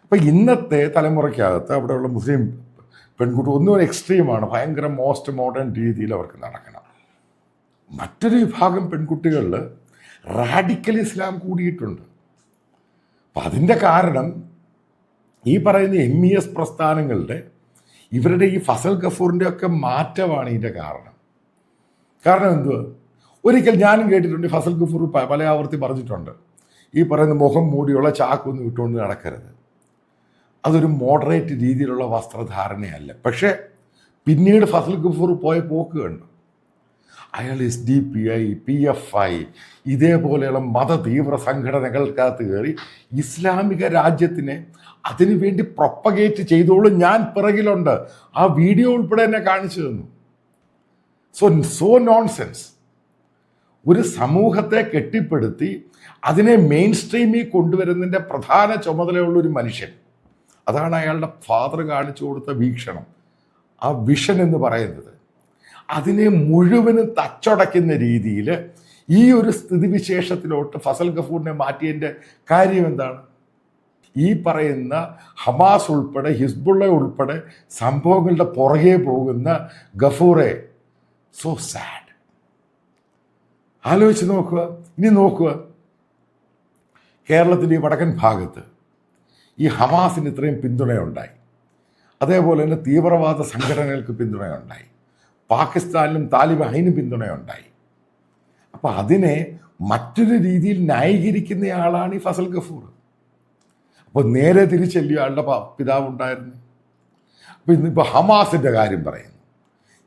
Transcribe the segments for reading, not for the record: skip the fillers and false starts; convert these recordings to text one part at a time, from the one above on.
അപ്പം ഇന്നത്തെ തലമുറയ്ക്കകത്ത് അവിടെയുള്ള മുസ്ലിം പെൺകുട്ടി ഒന്നും എക്സ്ട്രീമാണ്, ഭയങ്കര മോസ്റ്റ് മോഡേൺ രീതിയിൽ അവർക്ക് നടക്കണം. മറ്റൊരു വിഭാഗം പെൺകുട്ടികളിൽ റാഡിക്കൽ ഇസ്ലാം കൂടിയിട്ടുണ്ട്. അപ്പം അതിൻ്റെ കാരണം ഈ പറയുന്ന MES പ്രസ്ഥാനങ്ങളുടെ ഇവരുടെ ഈ ഫസൽ ഗഫൂറിൻ്റെ ഒക്കെ മാറ്റമാണ് ഇതിൻ്റെ കാരണം. കാരണം എന്തുവാ? ഒരിക്കൽ ഞാനും കേട്ടിട്ടുണ്ട്, ഫസൽ ഗഫൂർ പല ആവർത്തി പറഞ്ഞിട്ടുണ്ട്, ഈ പറയുന്ന മുഖം മൂടിയുള്ള ചാക്കൊന്നും ഇട്ടുകൊണ്ട് നടക്കരുത്, അതൊരു മോഡറേറ്റ് രീതിയിലുള്ള വസ്ത്രധാരണയല്ല. പക്ഷേ പിന്നീട് ഫസൽ ഗഫൂർ പോയ പോക്ക് കണ്ടു. അയാൾ SDPI, PFI ഇതേപോലെയുള്ള മത തീവ്ര സംഘടനകൾക്കകത്ത് കയറി ഇസ്ലാമിക രാജ്യത്തിനെ അതിനുവേണ്ടി പ്രൊപ്പഗേറ്റ് ചെയ്തോളും, ഞാൻ പിറകിലുണ്ട്, ആ വീഡിയോ ഉൾപ്പെടെ എന്നെ കാണിച്ചു തന്നു. So nonsense. ഒരു സമൂഹത്തെ കെട്ടിപ്പടുത്തി അതിനെ മെയിൻ സ്ട്രീമിൽ കൊണ്ടുവരുന്നതിൻ്റെ പ്രധാന ചുമതലയുള്ളൊരു മനുഷ്യൻ, അതാണ് അയാളുടെ ഫാദർ കാണിച്ചു കൊടുത്ത വീക്ഷണം, ആ വിഷൻ എന്ന് പറയുന്നത്. അതിനെ മുഴുവനും തച്ചടയ്ക്കുന്ന രീതിയിൽ ഈ ഒരു സ്ഥിതിവിശേഷത്തിലോട്ട് ഫസൽ ഗഫൂറിനെ മാറ്റിയതിൻ്റെ കാര്യം എന്താണ്? ഈ പറയുന്ന ഹമാസ് ഉൾപ്പെടെ ഹിസ്ബുള്ള ഉൾപ്പെടെ സംഭവങ്ങളുടെ പുറകെ പോകുന്ന ഗഫൂറെ, സോ സാഡ്. ആലോചിച്ച് നോക്കുക. ഇനി നോക്കുക, കേരളത്തിൻ്റെ ഈ വടക്കൻ ഭാഗത്ത് ഈ ഹമാസിന് ഇത്രയും പിന്തുണയുണ്ടായി, അതേപോലെ തന്നെ തീവ്രവാദ സംഘടനകൾക്ക് പിന്തുണയുണ്ടായി, പാകിസ്ഥാനിലും താലിബാനിനും പിന്തുണയുണ്ടായി. അപ്പം അതിനെ മറ്റൊരു രീതിയിൽ ന്യായീകരിക്കുന്നയാളാണ് ഈ ഫസൽ ഗഫൂർ. അപ്പോൾ നേരെ തിരിച്ചല്ലേ ആളുടെ പിതാവുണ്ടായിരുന്നു. അപ്പോൾ ഇന്നിപ്പോൾ ഹമാസിൻ്റെ കാര്യം പറയുന്നു.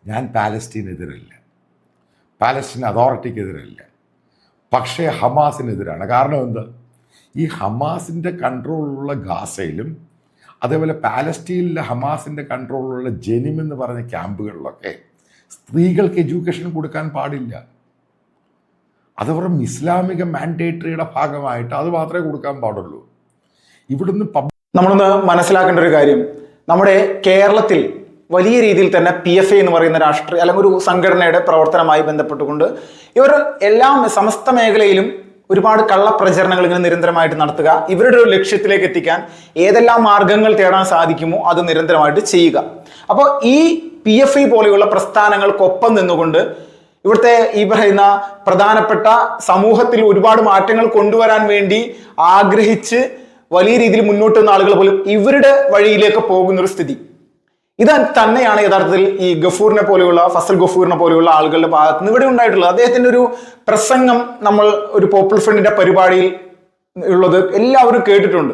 ഞാൻ പാലസ്തീനെതിരല്ല, പാലസ്തീൻ അതോറിറ്റിക്കെതിരല്ല, പക്ഷേ ഹമാസിനെതിരാണ്. കാരണം എന്താ? ഈ ഹമാസിൻ്റെ കൺട്രോളിലുള്ള ഗാസയിലും അതേപോലെ പാലസ്തീനിലെ ഹമാസിൻ്റെ കൺട്രോളിലുള്ള ജെനിം എന്ന് പറഞ്ഞ ക്യാമ്പുകളിലൊക്കെ സ്ത്രീകൾക്ക് എഡ്യൂക്കേഷൻ കൊടുക്കാൻ പാടില്ല. അതവരുടെ ഇസ്ലാമിക മാൻഡേറ്ററിയുടെ ഭാഗമായിട്ട് അത് മാത്രമേ കൊടുക്കാൻ പാടുള്ളൂ. ഇവിടുന്ന് നമ്മളൊന്ന് മനസ്സിലാക്കേണ്ട ഒരു കാര്യം, നമ്മുടെ കേരളത്തിൽ വലിയ രീതിയിൽ തന്നെ PFI എന്ന് പറയുന്ന രാഷ്ട്രീയ അല്ലെങ്കിൽ ഒരു സംഘടനയുടെ പ്രവർത്തനമായി ബന്ധപ്പെട്ടുകൊണ്ട് ഇവർ എല്ലാം സമസ്ത മേഖലയിലും ഒരുപാട് കള്ളപ്രചരണങ്ങൾ ഇങ്ങനെ നിരന്തരമായിട്ട് നടത്തുക, ഇവരുടെ ഒരു ലക്ഷ്യത്തിലേക്ക് എത്തിക്കാൻ ഏതെല്ലാം മാർഗങ്ങൾ തേടാൻ സാധിക്കുമോ അത് നിരന്തരമായിട്ട് ചെയ്യുക. അപ്പോൾ ഈ PFI പോലെയുള്ള പ്രസ്ഥാനങ്ങൾക്കൊപ്പം നിന്നുകൊണ്ട് ഇവിടുത്തെ ഈ പറയുന്ന പ്രധാനപ്പെട്ട സമൂഹത്തിൽ ഒരുപാട് മാറ്റങ്ങൾ കൊണ്ടുവരാൻ വേണ്ടി ആഗ്രഹിച്ച് വലിയ രീതിയിൽ മുന്നോട്ട് വന്ന ആളുകൾ പോലും ഇവരുടെ വഴിയിലേക്ക് പോകുന്നൊരു സ്ഥിതി, ഇത് തന്നെയാണ് യഥാർത്ഥത്തിൽ ഈ ഗഫൂറിനെ പോലെയുള്ള ഫസൽ ഗഫൂറിനെ പോലെയുള്ള ആളുകളുടെ ഭാഗത്ത് നിന്ന് ഇവിടെ ഉണ്ടായിട്ടുള്ളത്. അദ്ദേഹത്തിന്റെ ഒരു പ്രസംഗം നമ്മൾ ഒരു പോപ്പുലർ ഫ്രണ്ടിന്റെ പരിപാടിയിൽ ഉള്ളത് എല്ലാവരും കേട്ടിട്ടുണ്ട്.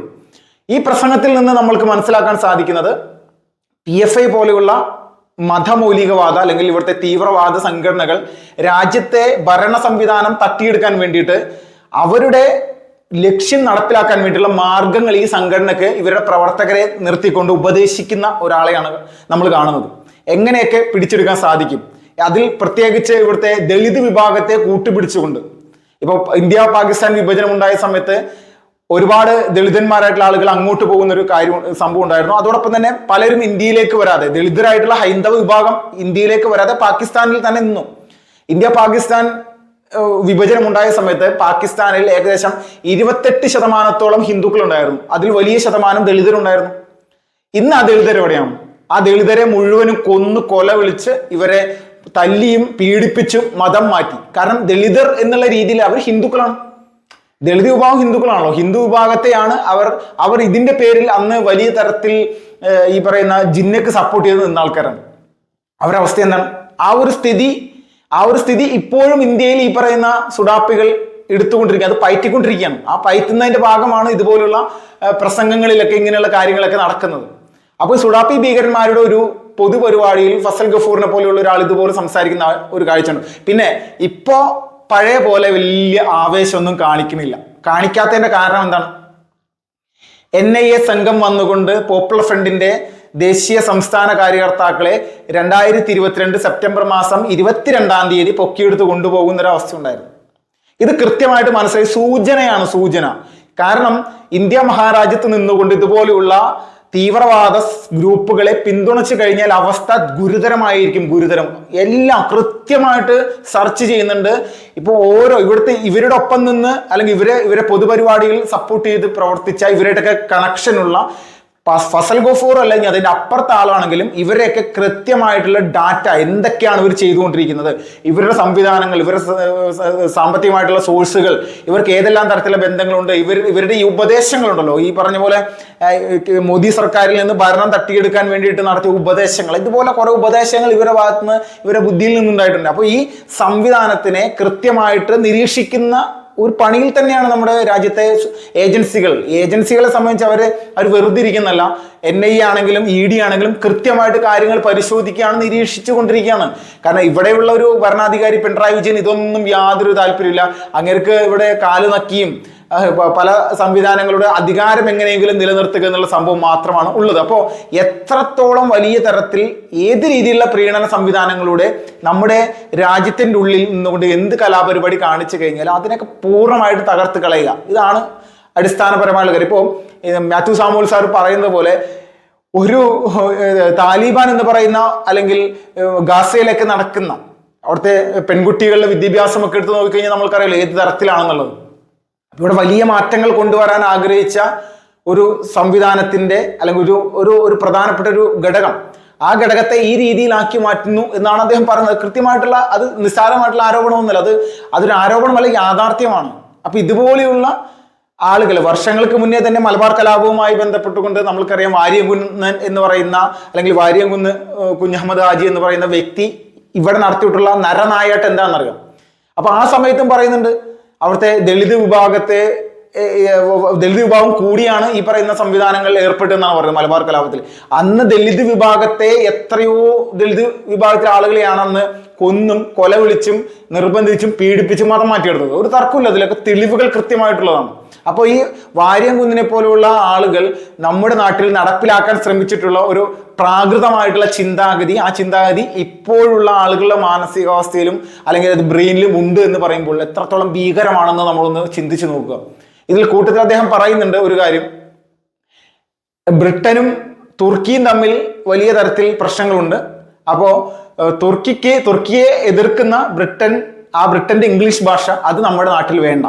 ഈ പ്രസംഗത്തിൽ നിന്ന് നമ്മൾക്ക് മനസ്സിലാക്കാൻ സാധിക്കുന്നത് PFI പോലെയുള്ള മതമൗലികവാദ അല്ലെങ്കിൽ ഇവിടുത്തെ തീവ്രവാദ സംഘടനകൾ രാജ്യത്തെ ഭരണ സംവിധാനം തട്ടിയെടുക്കാൻ വേണ്ടിയിട്ട് അവരുടെ ലക്ഷ്യം നടപ്പിലാക്കാൻ വേണ്ടിയുള്ള മാർഗങ്ങൾ ഈ സംഘടനക്ക് ഇവരുടെ പ്രവർത്തകരെ നിർത്തിക്കൊണ്ട് ഉപദേശിക്കുന്ന ഒരാളെയാണ് നമ്മൾ കാണുന്നത്. എങ്ങനെയൊക്കെ പിടിച്ചെടുക്കാൻ സാധിക്കും, അതിൽ പ്രത്യേകിച്ച് ഇവിടുത്തെ ദളിത് വിഭാഗത്തെ കൂട്ടുപിടിച്ചുകൊണ്ട്, ഇപ്പോൾ ഇന്ത്യ പാകിസ്ഥാൻ വിഭജനം ഉണ്ടായ സമയത്ത് ഒരുപാട് ദളിതന്മാരായിട്ടുള്ള ആളുകൾ അങ്ങോട്ട് പോകുന്ന ഒരു സംഭവം ഉണ്ടായിരുന്നു. അതോടൊപ്പം തന്നെ പലരും ഇന്ത്യയിലേക്ക് വരാതെ, ദളിതരായിട്ടുള്ള ഹൈന്ദവ വിഭാഗം ഇന്ത്യയിലേക്ക് വരാതെ പാകിസ്ഥാനിൽ തന്നെ നിന്നു. ഇന്ത്യ പാകിസ്ഥാൻ വിഭജനം ഉണ്ടായ സമയത്ത് പാകിസ്ഥാനിൽ ഏകദേശം 28% ഹിന്ദുക്കൾ ഉണ്ടായിരുന്നു, അതിൽ വലിയ ശതമാനം ദളിതരുണ്ടായിരുന്നു. ഇന്ന് ആ ദളിതർ എവിടെയാണ്? ആ ദളിതരെ മുഴുവനും കൊന്നു കൊല വിളിച്ച് ഇവരെ തല്ലിയും പീഡിപ്പിച്ചും മതം മാറ്റി. കാരണം ദളിതർ എന്നുള്ള രീതിയിൽ അവർ ഹിന്ദുക്കളാണ്, ദളിത് വിഭാഗം ഹിന്ദുക്കളാണല്ലോ, ഹിന്ദു വിഭാഗത്തെയാണ് അവർ ഇതിന്റെ പേരിൽ അന്ന് വലിയ തരത്തിൽ ഈ പറയുന്ന ജിന്നക്ക് സപ്പോർട്ട് ചെയ്ത് നിന്ന ആൾക്കാരാണ്. അവരുടെ അവസ്ഥ എന്താണ്? ആ ഒരു സ്ഥിതി ഇപ്പോഴും ഇന്ത്യയിൽ ഈ പറയുന്ന സുഡാപ്പികൾ എടുത്തുകൊണ്ടിരിക്കുക, അത് പയറ്റിക്കൊണ്ടിരിക്കുകയാണ്. ആ പയറ്റുന്നതിന്റെ ഭാഗമാണ് ഇതുപോലുള്ള പ്രസംഗങ്ങളിലൊക്കെ ഇങ്ങനെയുള്ള കാര്യങ്ങളൊക്കെ നടക്കുന്നത്. അപ്പോൾ സുഡാപ്പി ഭീകരന്മാരുടെ ഒരു പൊതുപരിപാടിയിൽ ഫസൽ ഗഫൂറിനെ പോലെയുള്ള ഒരാൾ ഇതുപോലെ സംസാരിക്കുന്ന ഒരു കാഴ്ചയുണ്ട്. പിന്നെ ഇപ്പോ പഴയ പോലെ വലിയ ആവേശമൊന്നും കാണിക്കാത്തതിന്റെ കാരണം എന്താണ്? NIA സംഘം വന്നുകൊണ്ട് പോപ്പുലർ ഫ്രണ്ടിന്റെ ദേശീയ സംസ്ഥാന കാര്യകർത്താക്കളെ 2022 സെപ്റ്റംബർ മാസം 22-ാം തീയതി പൊക്കിയെടുത്ത് കൊണ്ടുപോകുന്ന ഒരു അവസ്ഥ ഉണ്ടായിരുന്നു. ഇത് കൃത്യമായിട്ട് മനസ്സിലായി സൂചന. കാരണം ഇന്ത്യ മഹാരാജ്യത്ത് നിന്നുകൊണ്ട് ഇതുപോലെയുള്ള തീവ്രവാദ ഗ്രൂപ്പുകളെ പിന്തുണച്ചു കഴിഞ്ഞാൽ അവസ്ഥ ഗുരുതരമായിരിക്കും. ഗുരുതരം. എല്ലാം കൃത്യമായിട്ട് സെർച്ച് ചെയ്യുന്നുണ്ട്. ഇപ്പോൾ ഇവരുടെ ഒപ്പം നിന്ന് അല്ലെങ്കിൽ ഇവരെ പൊതുപരിപാടികളിൽ സപ്പോർട്ട് ചെയ്ത് പ്രവർത്തിച്ച ഇവരുടെയൊക്കെ കണക്ഷനുള്ള ഫസൽ ഗഫൂർ അല്ലെങ്കിൽ അതിന്റെ അപ്പുറത്തെ ആളാണെങ്കിലും ഇവരെയൊക്കെ കൃത്യമായിട്ടുള്ള ഡാറ്റ എന്തൊക്കെയാണ് ഇവർ ചെയ്തുകൊണ്ടിരിക്കുന്നത്, ഇവരുടെ സംവിധാനങ്ങൾ, ഇവരുടെ സാമ്പത്തികമായിട്ടുള്ള സോഴ്സുകൾ, ഇവർക്ക് ഏതെല്ലാം തരത്തിലുള്ള ബന്ധങ്ങളുണ്ട്, ഇവരുടെ ഈ ഉപദേശങ്ങളുണ്ടല്ലോ, ഈ പറഞ്ഞ പോലെ മോദി സർക്കാരിൽ നിന്ന് ഭരണം തട്ടിയെടുക്കാൻ വേണ്ടിയിട്ട് നടത്തിയ ഉപദേശങ്ങൾ, ഇതുപോലെ കുറെ ഉപദേശങ്ങൾ ഇവരുടെ ഭാഗത്തുനിന്ന് ഇവരുടെ ബുദ്ധിയിൽ നിന്നുണ്ടായിട്ടുണ്ട്. അപ്പോൾ ഈ സംവിധാനത്തിനെ കൃത്യമായിട്ട് നിരീക്ഷിക്കുന്ന ഒരു പണിയിൽ തന്നെയാണ് നമ്മുടെ രാജ്യത്തെ ഏജൻസികളെ സംബന്ധിച്ച് അവർ വെറുതെ ഇരിക്കുന്നല്ല. NIA ആണെങ്കിലും ED ആണെങ്കിലും കൃത്യമായിട്ട് കാര്യങ്ങൾ പരിശോധിക്കുകയാണ്, നിരീക്ഷിച്ചു കൊണ്ടിരിക്കുകയാണ്. കാരണം ഇവിടെയുള്ള ഒരു ഭരണാധികാരി പിണറായി വിജയൻ ഇതൊന്നും യാതൊരു താല്പര്യമില്ല. അങ്ങേർക്ക് ഇവിടെ കാല് നക്കിയും പല സംവിധാനങ്ങളുടെ അധികാരം എങ്ങനെയെങ്കിലും നിലനിർത്തുക എന്നുള്ള സംഭവം മാത്രമാണ് ഉള്ളത്. അപ്പോൾ എത്രത്തോളം വലിയ തരത്തിൽ ഏത് രീതിയിലുള്ള പ്രീണന സംവിധാനങ്ങളുടെ നമ്മുടെ രാജ്യത്തിൻ്റെ ഉള്ളിൽ നിന്നുകൊണ്ട് എന്ത് കലാപരിപാടി കാണിച്ചു കഴിഞ്ഞാൽ അതിനൊക്കെ പൂർണ്ണമായിട്ട് തകർത്ത് കളയുക, ഇതാണ് അടിസ്ഥാനപരമായുള്ള കാര്യം. ഇപ്പോൾ മാത്യു സാമുവൽ സാർ പറയുന്നത് പോലെ ഒരു താലിബാൻ എന്ന് പറയുന്ന അല്ലെങ്കിൽ ഗാസയിലൊക്കെ നടക്കുന്ന അവിടുത്തെ പെൺകുട്ടികളുടെ വിദ്യാഭ്യാസമൊക്കെ എടുത്ത് നോക്കിക്കഴിഞ്ഞാൽ നമ്മൾക്കറിയാലോ ഏത് തരത്തിലാണെന്നുള്ളത്. ഇവിടെ വലിയ മാറ്റങ്ങൾ കൊണ്ടുവരാൻ ആഗ്രഹിച്ച ഒരു സംവിധാനത്തിന്റെ അല്ലെങ്കിൽ ഒരു പ്രധാനപ്പെട്ട ഒരു ഘടകം, ആ ഘടകത്തെ ഈ രീതിയിലാക്കി മാറ്റുന്നു എന്നാണ് അദ്ദേഹം പറയുന്നത്. കൃത്യമായിട്ടുള്ള, അത് നിസ്സാരമായിട്ടുള്ള ആരോപണമൊന്നുമല്ല, അതൊരു ആരോപണമല്ല, യാഥാർത്ഥ്യമാണ്. അപ്പൊ ഇതുപോലെയുള്ള ആളുകൾ വർഷങ്ങൾക്ക് മുന്നേ തന്നെ മലബാർ കലാപവുമായി ബന്ധപ്പെട്ടുകൊണ്ട് നമ്മൾക്കറിയാം വാര്യംകുന്നൻ എന്ന് പറയുന്ന അല്ലെങ്കിൽ വാര്യംകുന്ന് കുഞ്ഞഹമ്മദ് ഹാജി എന്ന് പറയുന്ന വ്യക്തി ഇവിടെ നടത്തിയിട്ടുള്ള നരനായാട്ട് എന്താണെന്നറിയാം. അപ്പൊ ആ സമയത്തും പറയുന്നുണ്ട് അവിടുത്തെ ദളിത് വിഭാഗം കൂടിയാണ് ഈ പറയുന്ന സംവിധാനങ്ങളിൽ ഏർപ്പെട്ടെന്നാണ് പറയുന്നത് മലബാർ കലാപത്തിൽ. അന്ന് ദളിത് വിഭാഗത്തെ എത്രയോ ദളിത് വിഭാഗത്തിലെ ആളുകളെയാണ് അന്ന് കൊന്നും കൊല വിളിച്ചും നിർബന്ധിച്ചും പീഡിപ്പിച്ചും മതം മാറ്റിയെടുത്തത്. ഒരു തർക്കമില്ല, അതിലൊക്കെ തെളിവുകൾ കൃത്യമായിട്ടുള്ളതാണ്. അപ്പോൾ ഈ വാര്യംകുന്നിനെ പോലെയുള്ള ആളുകൾ നമ്മുടെ നാട്ടിൽ നടപ്പിലാക്കാൻ ശ്രമിച്ചിട്ടുള്ള ഒരു പ്രാകൃതമായിട്ടുള്ള ചിന്താഗതി, ആ ചിന്താഗതി ഇപ്പോഴുള്ള ആളുകളുടെ മാനസികാവസ്ഥയിലും അല്ലെങ്കിൽ അത് ബ്രെയിനിലും ഉണ്ട് എന്ന് പറയുമ്പോൾ എത്രത്തോളം ഭീകരമാണെന്ന് നമ്മളൊന്ന് ചിന്തിച്ചു നോക്കുക. ഇതിൽ കൂട്ടത്തിൽ അദ്ദേഹം പറയുന്നുണ്ട് ഒരു കാര്യം, ബ്രിട്ടനും തുർക്കിയും തമ്മിൽ വലിയ തരത്തിൽ പ്രശ്നങ്ങളുണ്ട്. അപ്പോൾ തുർക്കിയെ എതിർക്കുന്ന ബ്രിട്ടന്റെ ഇംഗ്ലീഷ് ഭാഷ അത് നമ്മുടെ നാട്ടിൽ വേണ്ട.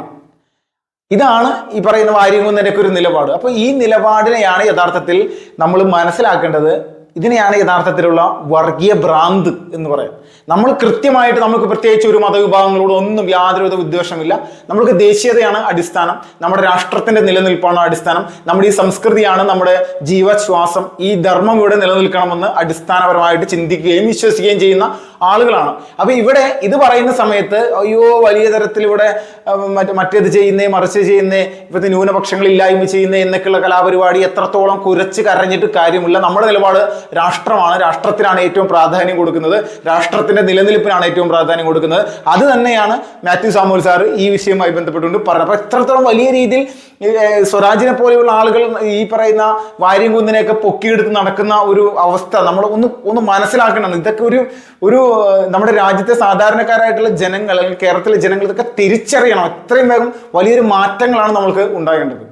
ഇതാണ് ഈ പറയുന്ന വാര്യംകുന്നന്റെ ഒക്കെ ഒരു നിലപാട്. അപ്പൊ ഈ നിലപാടിനെയാണ് യഥാർത്ഥത്തിൽ നമ്മൾ മനസ്സിലാക്കേണ്ടത്. ഇതിനെയാണ് യഥാർത്ഥത്തിലുള്ള വർഗീയ ഭ്രാന്ത് എന്ന് പറയാം. നമ്മൾ കൃത്യമായിട്ട് നമുക്ക് പ്രത്യേകിച്ച് ഒരു മതവിഭാഗങ്ങളോട് ഒന്നും യാതൊരുവിധ വിദ്വേഷമില്ല. നമ്മൾക്ക് ദേശീയതയാണ് അടിസ്ഥാനം, നമ്മുടെ രാഷ്ട്രത്തിന്റെ നിലനിൽപ്പാണ് അടിസ്ഥാനം, നമ്മുടെ ഈ സംസ്കൃതിയാണ് നമ്മുടെ ജീവശ്വാസം, ഈ ധർമ്മം ഇവിടെ നിലനിൽക്കണമെന്ന് അടിസ്ഥാനപരമായിട്ട് ചിന്തിക്കുകയും വിശ്വസിക്കുകയും ചെയ്യുന്ന ആളുകളാണ്. അപ്പൊ ഇവിടെ ഇത് പറയുന്ന സമയത്ത് അയ്യോ വലിയ തരത്തിൽ ഇവിടെ മറ്റേത് ചെയ്യുന്നേ മറിച്ച് ചെയ്യുന്നേ ഇപ്പോഴത്തെ ന്യൂനപക്ഷങ്ങൾ ഇല്ലായ്മ ചെയ്യുന്നേ എന്നൊക്കെയുള്ള കലാപരിപാടി എത്രത്തോളം കുരച്ച് കരഞ്ഞിട്ട് കാര്യമില്ല. നമ്മുടെ നിലപാട് രാഷ്ട്രമാണ്, രാഷ്ട്രത്തിനാണ് ഏറ്റവും പ്രാധാന്യം കൊടുക്കുന്നത്, രാഷ്ട്രത്തിന്റെ നിലനിൽപ്പിനാണ് ഏറ്റവും പ്രാധാന്യം കൊടുക്കുന്നത്. അത് തന്നെയാണ് മാത്യു സാമുവൽ സാർ ഈ വിഷയവുമായി ബന്ധപ്പെട്ടുകൊണ്ട് പറഞ്ഞത്. അപ്പൊ എത്രത്തോളം വലിയ രീതിയിൽ സ്വരാജിനെ പോലെയുള്ള ആളുകൾ ഈ പറയുന്ന വാര്യംകുന്നിനെയൊക്കെ പൊക്കിയെടുത്ത് നടക്കുന്ന ഒരു അവസ്ഥ നമ്മൾ ഒന്ന് മനസ്സിലാക്കണം. ഇതൊക്കെ ഒരു നമ്മുടെ രാജ്യത്തെ സാധാരണക്കാരായിട്ടുള്ള ജനങ്ങൾ അല്ലെങ്കിൽ കേരളത്തിലെ ജനങ്ങൾ ഇതൊക്കെ തിരിച്ചറിയണം. എത്രയും വേഗം വലിയൊരു മാറ്റങ്ങളാണ് നമ്മൾക്ക് ഉണ്ടാകേണ്ടത്.